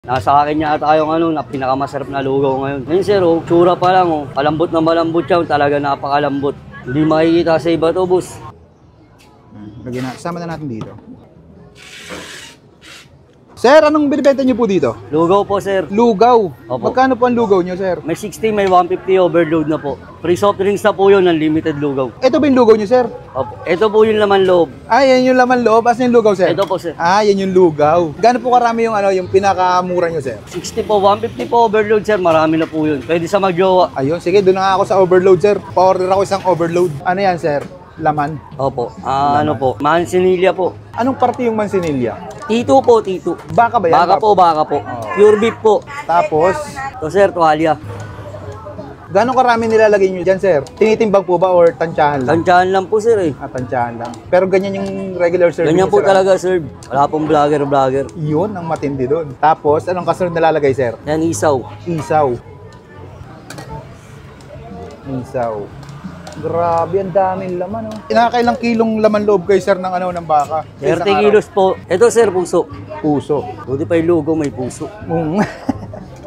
Nasa akin niya ata yung na pinakamasarap na lugaw ngayon. Ngayon sir, tsura pa lang palambot na malambot siya, talaga napakalambot. Hindi makikita sa iba to, boss. Lagyan na, sama na natin dito. Sir, anong binibenta niyo po dito? Lugaw po, sir. Lugaw? Opo. Magkano po ang lugaw niyo, sir? May 60, may 150 overload na po. Free soft drinks na po yun, unlimited lugaw. Ito ba yung lugaw niyo, sir? Opo. Ito po yung laman loob. Ah, yan yung laman loob. Asan yung lugaw, sir? Ito po, sir. Ah, yan yung lugaw. Gaano po karami yung yung pinakamura niyo, sir? 60 po, 150 po overload, sir. Marami na po yun. Pwede sa magjowa. Ayun, sige, doon na ako sa overload, sir. Pa-order ako isang overload. Ano yan, sir? Laman? Opo. Ano po? Mansinilla po. Anong parte yung mansinilla? Tito po, tito. Baka ba yan? Baka po, baka po. Pure beef po. Tapos, Ito, sir, tuwalya. gano'ng karami nilalagay nyo dyan, sir? Tinitimbang po ba or tansyahan lang? Tansyahan lang po, sir eh. Ah, tansyahan lang. Pero ganyan yung regular serving Ganyan niyo, po sir, talaga, sir. Wala pong vlogger. Yun ang matindi doon. Tapos, anong kasunod nilalagay, sir? Yan, isaw. Isaw. Isaw. Grabe, ang daming laman, oh. Inakailang kilong laman loob kayo, sir, ng ng baka? 30 kilos po. Ito, sir, puso. Puso. Buti pa yung lugaw, may puso.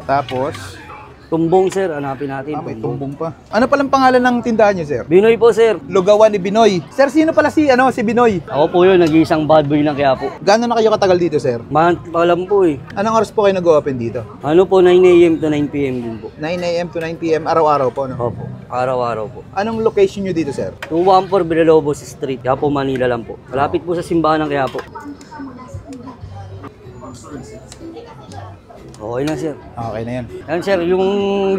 Tapos, Tumbong, sir. Hanapin natin. may tumbong pa. Ano palang pangalan ng tindahan niyo, sir? Binoy po, sir. Lugawan ni Binoy. Sir, sino pala si Binoy? Ako po yun, nag-iisang bad boy ng Quiapo. Gano'n na kayo katagal dito, sir? Month pa lang po eh. Anong oras po kayo nag-open dito? Ano po, 9 a.m. to 9 p.m. din po. 9 a.m. to 9 p.m. araw-araw po, no? Opo, araw-araw po. Anong location nyo dito, sir? 214 Villalobos Street, Quiapo, Manila lang po. Malapit po sa simbahan ng Quiapo. Okay na, sir. Okay na yan. Yan, sir, yung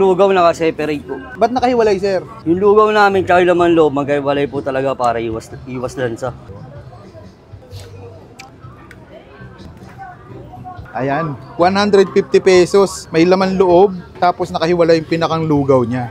lugaw naka-separate po. Ba't nakahiwalay, sir? Yung lugaw namin, tsaka yung laman loob, magkaiwalay po talaga para iwas lansa. Ayan, 150 pesos. May laman loob, tapos nakahiwalay yung pinakang lugaw niya.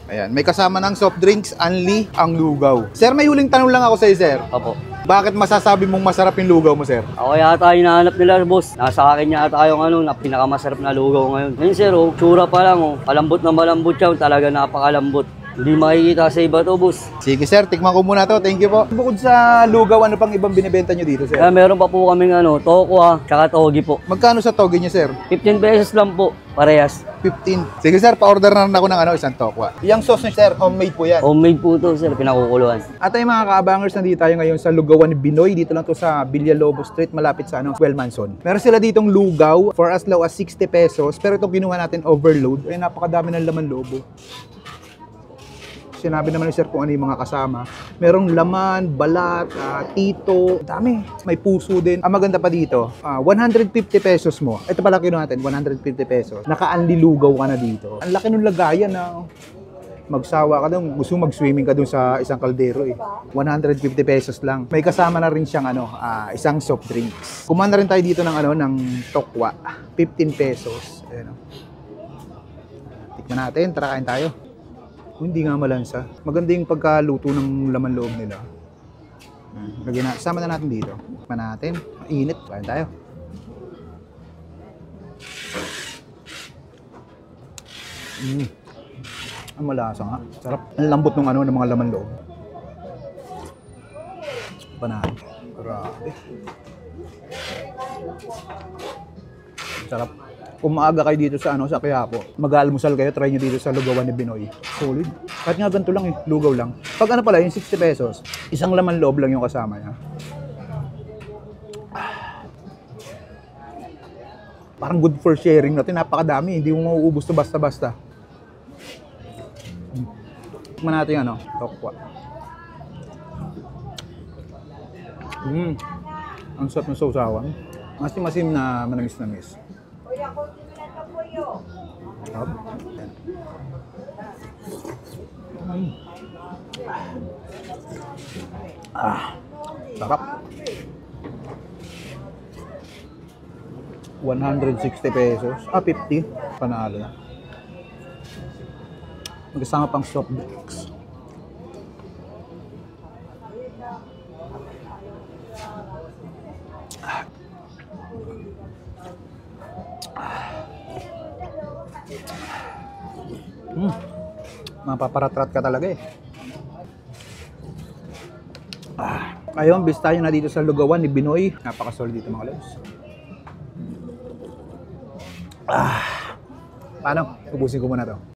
Ayan, may kasama ng soft drinks, only ang lugaw. Sir, may huling tanong lang ako sa'yo, sir. Opo. Bakit masasabi mong masarap yung lugaw mo, sir? Ako yata hinahanap nila, boss. Nasa akin niya ata yung na pinakamasarap na lugaw ngayon. Ngayon, sir, tsura pa lang palambot na malambot siya, talaga napakalambot. Hindi makikita sa iba to, boss. Sige, sir, tikman ko muna to. Thank you po. Bukod sa lugaw, ano pang ibang binibenta nyo dito, sir? Kaya meron pa po kaming tokwa, tsaka togi po. Magkano sa toge nyo, sir? 15 pesos lang po, parehas. 15. Sige, sir, pa-order na rin ako ng isang tokwa. Yung sauce nyo, sir, homemade po yan. Homemade po to, sir, pinakukuluan. At ay mga kaabangers, nandito tayo ngayon sa Lugawan ni Binoy. Dito lang to sa Villalobos Street, malapit sa Wellmanson. Meron sila ditong lugaw for as low as 60 pesos. Pero itong kinuha natin overload, ay napakadami ng laman loob. Sinabi naman ni sir kung ano yung mga kasama. Merong laman, balat, tito, dami. May puso din. Ang maganda pa dito, 150 pesos mo. Ito pala kinuha natin, 150 pesos. Naka-unli lugaw ka na dito. Ang laki ng lagayan na magsawa ka doon, gusto mag-swimming ka doon sa isang kaldero eh. 150 pesos lang. May kasama na rin siyang isang soft drinks. Kumain na rin tayo dito ng tokwa, 15 pesos. Ayan, tikman natin, tara kain tayo. Hindi nga malansa. Maganda yung pagkaluto ng laman loob nila. Lagyan na, sama na natin dito. Tikman natin. Init. Kain tayo. Ang malasa nga. Sarap. Ang lambot ng ng mga laman loob. Panaan. Grabe. Sarap. Kung maaga kayo dito sa sa Quiapo, mag-aalmusal kayo, try nyo dito sa Lugawan ni Binoy. Solid. Kahit nga ganito lang lugaw lang. Pag pala, yung 60 pesos, isang laman loob lang yung kasama niya. Parang good for sharing natin, napakadami, hindi mo mauubos to basta-basta. Tikman natin tokwa. Ang sarap ng sausawan. Masim-masim na manamis-namis. Sarap. 160 pesos. 50. Panalo na. Magkasama pang soft drinks. Mapaparatrat ka talaga eh. Ngayon, bis tayo na dito sa Lugawan ni Binoy. Napakasolid dito mga lods. Paano? Ubusin ko muna to.